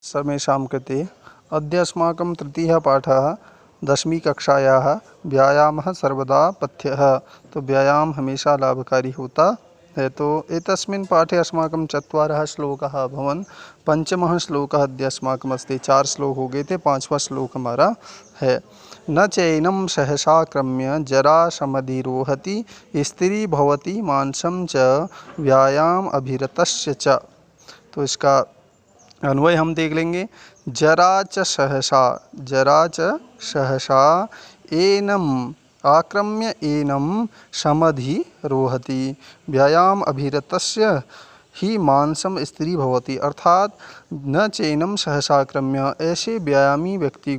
सर्वेषां कृते। अद्य अस्माकं तृतीयः पाठः 10वीं कक्षायाः व्यायामः सर्वदा पथ्यः। तो व्यायाम हमेशा लाभकारी होता है। तो एतस्मिन् पाठे अस्माकं 4 श्लोकाः अभवन्। पञ्चमः श्लोकः अद्य अस्माकम् अस्ति। 4 श्लोक हो गए थे, 5वां श्लोक हमारा है। न चैनं सहसा क्रम्य जराशमधिरोहति स्त्री भवति मांसं च व्यायाम अभिरतस्य च। तो इसका अन्वय हम देख लेंगे। जरा च सहसा एनम आक्रम्य एनम समधिरोहति व्यायाम अभिरतस्य ही मांसम स्त्री भवति। अर्थात न चैनम सहसाक्रम्य, ऐसे व्यायामी व्यक्ति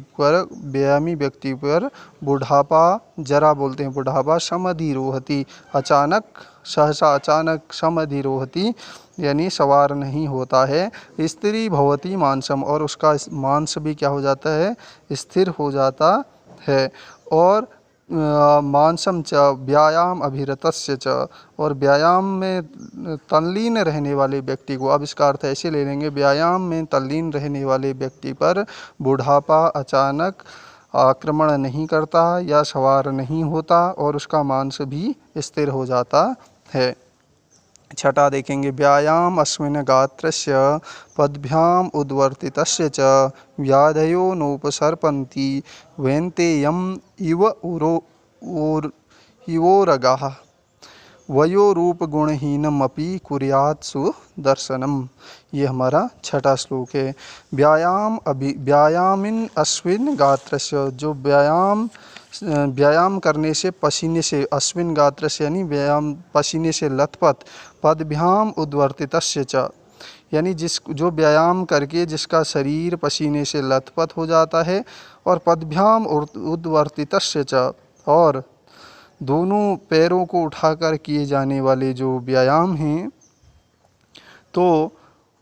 पर बुढ़ापा, जरा बोलते हैं बुढ़ापा, समधिरोहति अचानक, सहसा अचानक, समधिरोहति यानी सवार नहीं होता है। स्त्री भवति मांसम, और उसका मांस भी क्या हो जाता है, स्थिर हो जाता है। और मांसम च व्यायाम अभिरतस्य च, और व्यायाम में तल्लीन रहने वाले व्यक्ति को, अब इसका अर्थ ऐसे ले लेंगे, व्यायाम में तल्लीन रहने वाले व्यक्ति पर बुढ़ापा अचानक आक्रमण नहीं करता या सवार नहीं होता, और उसका मांस भी स्थिर हो जाता है। छठा देखेंगे। व्यायाम अस्मिन् गात्रस्य पद्भ्याम उद्वर्तितस्य च व्याधयो नोपसर्पन्ति वैन्तेयम् इव इवोरगाः वयोरूपगुणहीनमपि कुर्यात् सुदर्शनम्। ये हमारा छठा श्लोक है। व्यायामिन अश्विन गात्रस्य, जो व्यायाम करने से, पसीने से, अश्विन गात्र से यानी व्यायाम पसीने से लथपथ, पदभ्याम उद्वर्तितस्य च, यानी जो व्यायाम करके जिसका शरीर पसीने से लथपथ हो जाता है, और पदभ्याम उद्वर्तितस्य च, और दोनों पैरों को उठाकर किए जाने वाले जो व्यायाम हैं, तो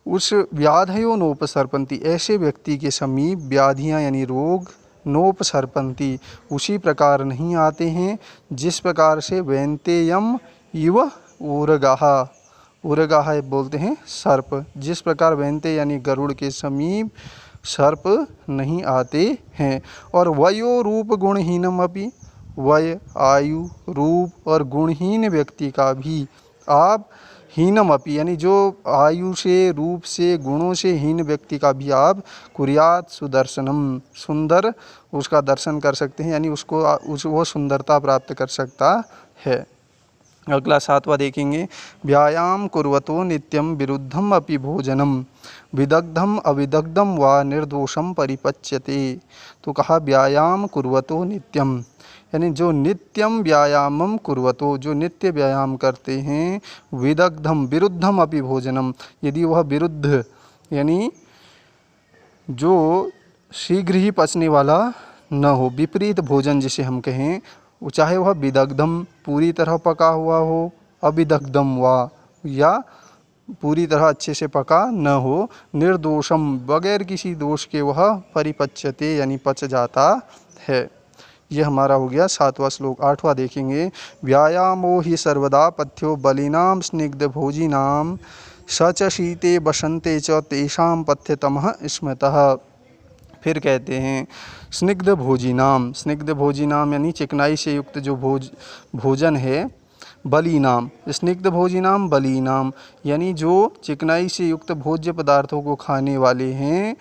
उस व्याधयो नोपसर्पन्ति, ऐसे व्यक्ति के समीप व्याधियाँ यानी रोग, नोपसर्पन्ति उसी प्रकार नहीं आते हैं जिस प्रकार से वैन्तेयम इव उरगाः, उरगाः बोलते हैं सर्प, जिस प्रकार वैन्ते यानी गरुड़ के समीप सर्प नहीं आते हैं। और वयो रूप गुणहीनम अपि, वय आयु, रूप और गुणहीन व्यक्ति का भी आप, हीनम अपि यानी जो आयु से, रूप से, गुणों से हीन व्यक्ति का भी आप कुर्यात सुदर्शनम, सुंदर उसका दर्शन कर सकते हैं, यानी वो सुंदरता प्राप्त कर सकता है। अगला 7वां देखेंगे। व्यायाम कुर्वतो नित्यम विरुद्धम अपि भोजनम विदग्धम अविदग्धम वा निर्दोषम परिपच्यते। तो कहा व्यायाम कुर्वतो नित्यम, यानी जो नित्यम व्यायामम कुर्वतो, जो नित्य व्यायाम करते हैं, विदग्धम विरुद्धम अपि भोजनम, यदि वह विरुद्ध यानी जो शीघ्र ही पचने वाला न हो, विपरीत भोजन जिसे हम कहें, चाहे वह विदग्धम पूरी तरह पका हुआ हो, अविदग्धम वा या पूरी तरह अच्छे से पका न हो, निर्दोषम बगैर किसी दोष के वह परिपच्यते यानी पच जाता है। यह हमारा हो गया 7वां श्लोक। 8वां देखेंगे। व्यायामो हि सर्वदा पथ्यो बलिनाम स्निग्ध भोजिनाम सच शीते बसंते च तेषां पथ्यतमः स्मृतः। फिर कहते हैं स्निग्ध भोजिनाम, स्निग्ध भोजिनाम यानी चिकनाई से युक्त जो भोजन है, बलिनाम, स्निग्ध भोजिनाम बलिनाम यानी जो चिकनाई से युक्त भोज्य पदार्थों को खाने वाले हैं,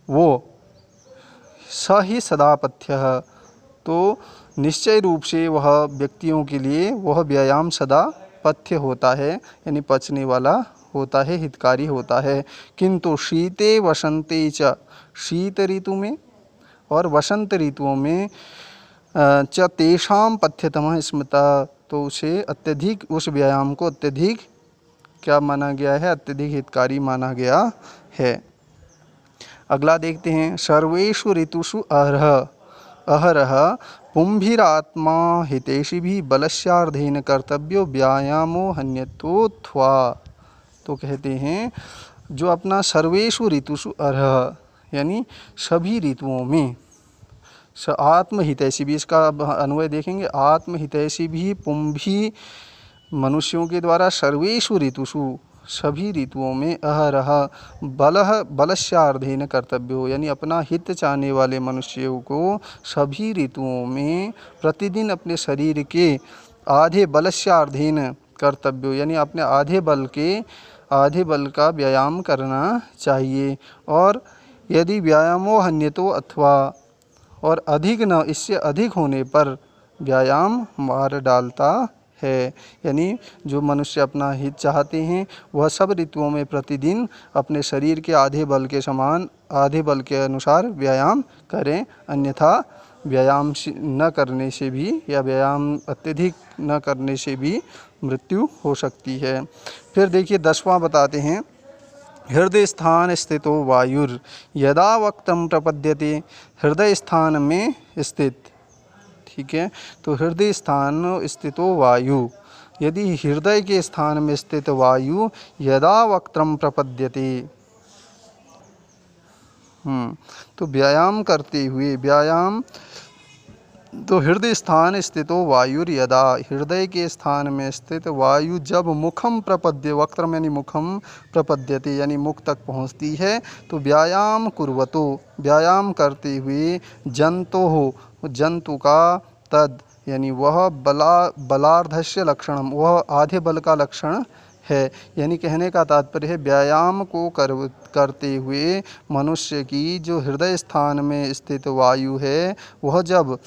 वो स ही सदा पथ्यः, तो निश्चय रूप से वह व्यक्तियों के लिए वह व्यायाम सदा पथ्य होता है, यानी पचने वाला होता है, हितकारी होता है। किंतु शीते वसंते च, शीत ऋतु में और वसंत ऋतुओं में च तेषां पथ्यतमः स्मृतः, तो उसे अत्यधिक, उस व्यायाम को अत्यधिक क्या माना गया है, अत्यधिक हितकारी माना गया है। अगला देखते हैं। सर्वेषु ऋतुषु अहरः पुंभिरात्मा हितैषिभिः बलस्यार्धेन कर्तव्यो व्यायामो हन्यतोऽथवा। तो कहते हैं जो अपना सर्वेषु ऋतुषु अरह यानी सभी ऋतुओं में, आत्महितैषी भी, इसका अन्वय देखेंगे, आत्महितैषी भी पुंभी मनुष्यों के द्वारा सर्वेषु ऋतुषु सभी ऋतुओं में अहरह बलस्यार्धेन कर्तव्यो, यानी अपना हित चाहने वाले मनुष्यों को सभी ऋतुओं में प्रतिदिन अपने शरीर के आधे बलस्यार्धेन कर्तव्यो, यानी अपने आधे बल का व्यायाम करना चाहिए। और यदि व्यायामो हन्यतो अथवा, और अधिक न, इससे अधिक होने पर व्यायाम मार डालता है। यानी जो मनुष्य अपना हित चाहते हैं वह सब ऋतुओं में प्रतिदिन अपने शरीर के आधे बल के अनुसार व्यायाम करें, अन्यथा व्यायाम न करने से भी या व्यायाम अत्यधिक न करने से भी मृत्यु हो सकती है। फिर देखिए 10वां बताते हैं, हृदय स्थान स्थितो वायुर यदा वक्त्रम प्रपद्यते। हृदय स्थान में स्थित, ठीक है, तो हृदय स्थान स्थितो वायु, यदि हृदय के स्थान में स्थित वायु यदा वक्त्रम प्रपद्यते, तो व्यायाम करते हुए, तो हृदय स्थान स्थितो वायुर यदा, हृदय के स्थान में स्थित वायु जब मुखम प्रपद्य, वक्त्रम यानी मुखम, प्रपद्यते यानी मुख तक पहुँचती है, तो व्यायाम कुर्वतो, व्यायाम करते हुए, जंतु का तद, यानी वह बलार्धस्य लक्षणम, वह आधे बल का लक्षण है। यानी कहने का तात्पर्य है व्यायाम को करते हुए मनुष्य की जो हृदय स्थान में स्थित वायु है वह जब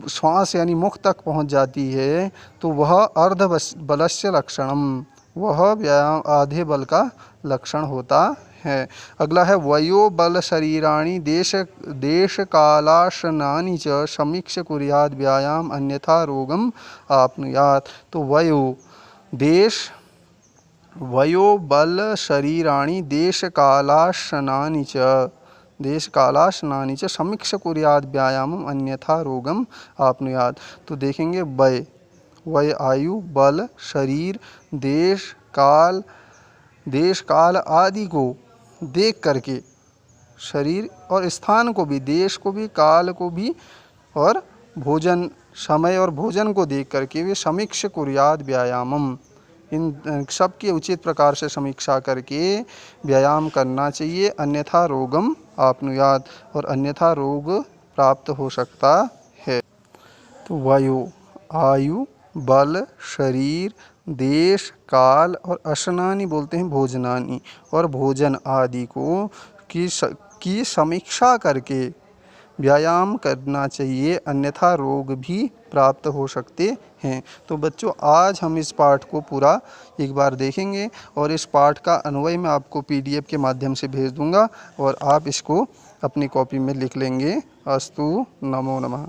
श्वास यानी मुख तक पहुंच जाती है तो वह अर्ध बलस्य लक्षणम, वह व्यायाम आधे बल का लक्षण होता है। अगला है वयो बल शरीराणि देश कालाशनानि च समीक्ष कुर्याद व्यायाम अन्यथा रोगम आपनुयात। तो वयो बल शरीराणि देश कालाशनानि च समीक्ष कुर्याद व्यायाम अन्यथा रोगम आपनुयात। तो देखेंगे वय आयु, बल, शरीर, देश काल आदि को देख करके, शरीर और स्थान को भी, देश को भी, काल को भी, और भोजन, समय और भोजन को देख करके वे समीक्ष कुर्याद व्यायामम, इन सब की उचित प्रकार से समीक्षा करके व्यायाम करना चाहिए, अन्यथा रोगम आपनुयात, और अन्यथा रोग प्राप्त हो सकता है। तो वायु, आयु, बल, शरीर, देश, काल, और अशनानि बोलते हैं भोजनानि, और भोजन आदि को की समीक्षा करके व्यायाम करना चाहिए, अन्यथा रोग भी प्राप्त हो सकते हैं। तो बच्चों आज हम इस पाठ को पूरा एक बार देखेंगे और इस पाठ का अन्वय मैं आपको PDF के माध्यम से भेज दूंगा और आप इसको अपनी कॉपी में लिख लेंगे। अस्तु, नमो नमः।